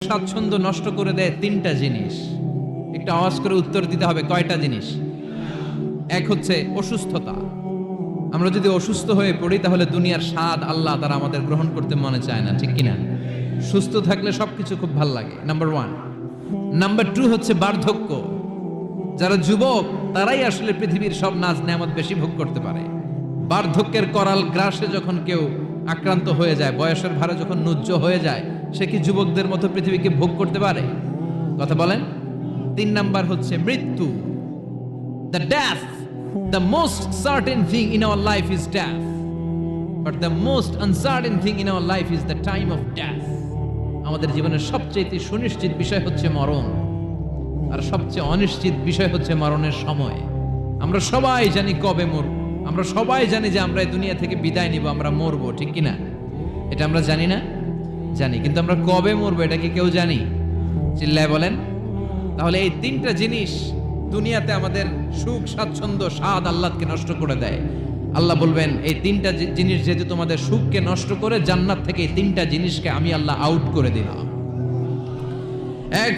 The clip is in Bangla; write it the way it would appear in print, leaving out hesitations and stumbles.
স্বাচ্ছন্দ্য নষ্ট করে দেয় তিনটা জিনিস। একটা আওয়াজ করে উত্তর দিতে হবে, কয়টা জিনিস? এক হচ্ছে অসুস্থতা। আমরা যদি অসুস্থ হয়ে পড়ি তাহলে দুনিয়ার স্বাদ আল্লাহ তারা আমাদের গ্রহণ করতে মনে চায় না, ঠিক কিনা? সুস্থ থাকলে সবকিছু খুব ভালো লাগে, নাম্বার ওয়ান। নাম্বার টু হচ্ছে বার্ধক্য। যারা যুবক তারাই আসলে পৃথিবীর সব নাজ নেয়ামত বেশি ভোগ করতে পারে। বার্ধক্যের করাল গ্রাসে যখন কেউ আক্রান্ত হয়ে যায়, বয়সের ভারে যখন নুজ্জ হয়ে যায়, সে কি যুবকদের মতো পৃথিবীকে ভোগ করতে পারে? কথা বলেন। তিন নাম্বার হচ্ছে মৃত্যু, the death. The most certain thing in our life is death, but the most uncertain thing in our life is the time of death. আমাদের জীবনের সবচেয়ে সুনিশ্চিত বিষয় হচ্ছে মরণ, আর সবচেয়ে অনিশ্চিত বিষয় হচ্ছে মরণের সময়। আমরা সবাই জানি কবে মরব, আমরা সবাই জানি যে আমরা এই দুনিয়া থেকে বিদায় নিব, আমরা মরবো, ঠিক কিনা? এটা আমরা জানি না? জানি, কিন্তু আমরা কবে মরবো এটা কি কেউ জানি? চিল্লায় বলেন। তাহলে এই তিনটা জিনিস দুনিয়াতে আমাদের সুখ, স্বাচ্ছন্দ্য, স্বাদ আল্লাহকে নষ্ট করে দেয়। আল্লাহ বলবেন এই তিনটা জিনিস যেহেতু তোমাদের সুখকে নষ্ট করে, জান্নাত থেকে এই তিনটা জিনিসকে আমি আল্লাহ আউট করে দিলাম। এক